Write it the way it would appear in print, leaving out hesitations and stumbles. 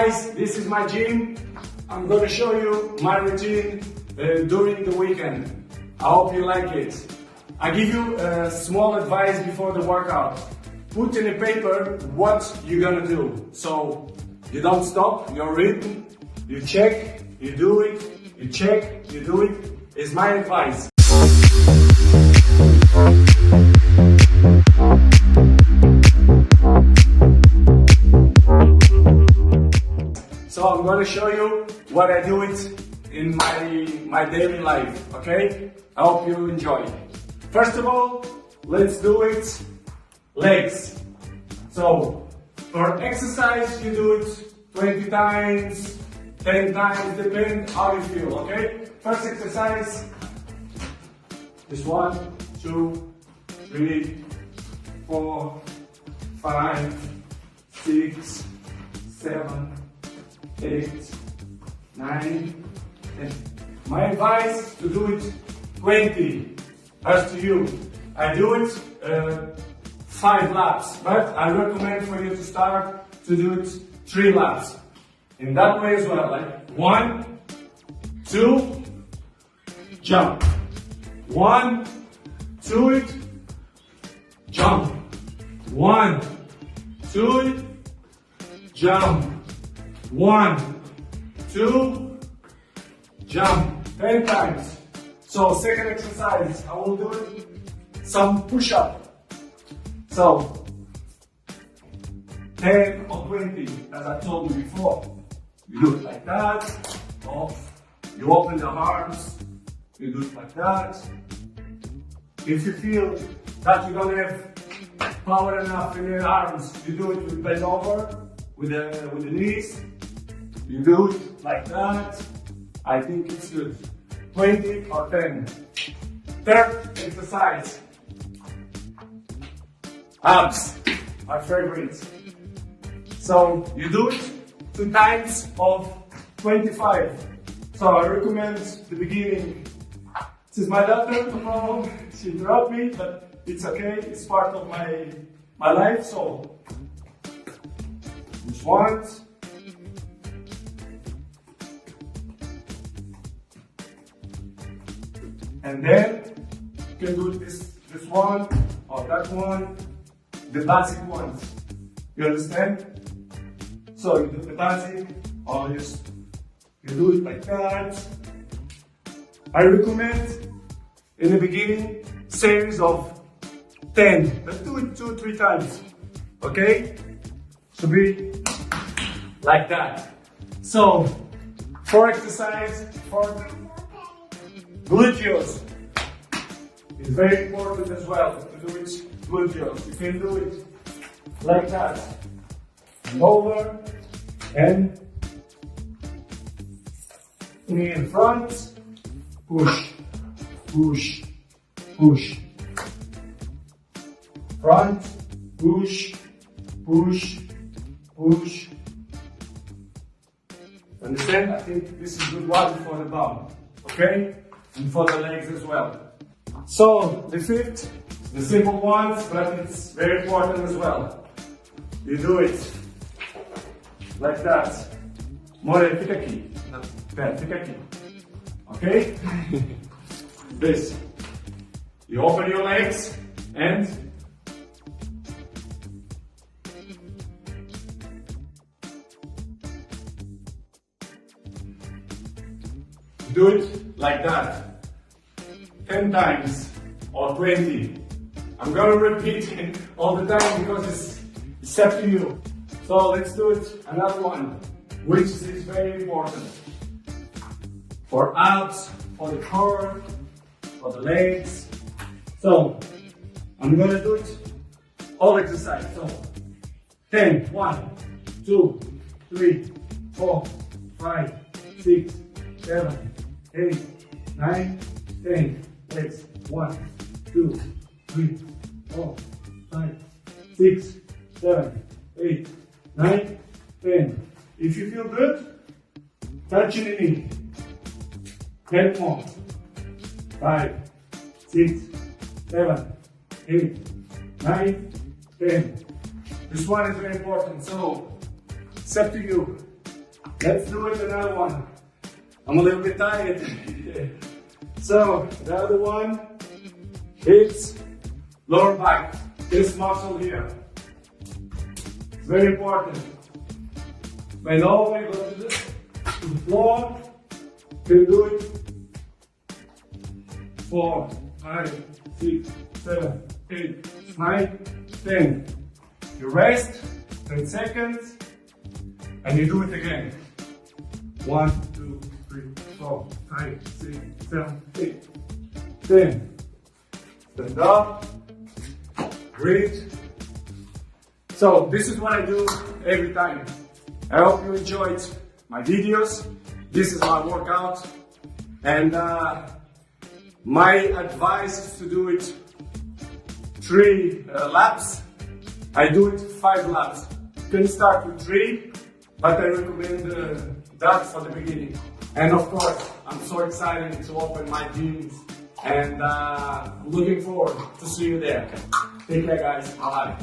guys, this is my gym. I'm gonna show you my routine during the weekend. I hope you like it. I give you a small advice before the workout. Put in a paper what you're gonna do. So you don't stop, you're written, you check, you do it, you check, you do it. It's my advice. So I'm going to show you what I do it in my daily life, okay? I hope you enjoy. First of all, let's do it legs. So for exercise, you do it 20 times, 10 times, depends how you feel, okay? First exercise is 1, 2, 3, 4, 5, 6, 7, 8, 9, 10. My advice to do it 20. As to you, I do it 5 laps, but I recommend for you to start to do it 3 laps. In that way as well, like 1, 2, jump. 1, 2 it, jump. 1, 2 it, jump. 1, 2, jump. 10 times. So second exercise, I will do it some push-up. So 10 or 20, as I told you before. You do it like that, off. You open the arms, you do it like that. If you feel that you don't have power enough in your arms, you do it with bend over, with the knees. You do it like that. I think it's good. 20 or 10. Third exercise. Abs, my favorite. So you do it 2 times of 25. So I recommend the beginning. This is my daughter, no problem. She interrupted me, but it's okay. It's part of my life. So just once. And then you can do this one or that one, the basic ones. You understand? So you do the basic, or you do it like that. I recommend in the beginning series of 10. Let's do it 2-3 times. Okay? Should be like that. So for exercise, for gluteus, it's very important as well to do it gluteus. You can do it like that. And over and knee in front, push, push, push. Front, push, push, push. Understand? I think this is good one for the bum, okay? And for the legs as well. So the fifth, the simple ones, but it's very important as well. You do it like that. More, fica aqui. Pera, fica aqui. Okay? This. You open your legs and do it like that. 10 times or 20. I'm gonna repeat it all the time because it's up to you. So let's do it another one, which is very important. For abs, for the core, for the legs. So I'm gonna do it all exercise. So 10, 1, 2, 3, 4, 5, 6, 7, 8, 9, 10. Legs. 1, 2, 3, 4, 5, 6, 7, 8, 9, 10. If you feel good, touch your knee. 10 more. 5, 6, 7, 8, 9, 10. This one is very important, so it's up to you. Let's do it another one. I'm a little bit tired. So, the other one, it's lower back. This muscle here. It's very important. Bend over, go to the floor. You do it. 4, 5, 6, 7, 8, 9, 10. You rest 10 seconds and you do it again. 1, 2, 3, 4, 5, 6, 7, 8, 10. Stand up, breathe. So this is what I do every time. I hope you enjoyed my videos. This is my workout, and my advice is to do it 3 laps. I do it 5 laps. You can start with 3, but I recommend that for the beginning. And of course, I'm so excited to open my gyms, and I'm looking forward to see you there. Take care, guys. Bye.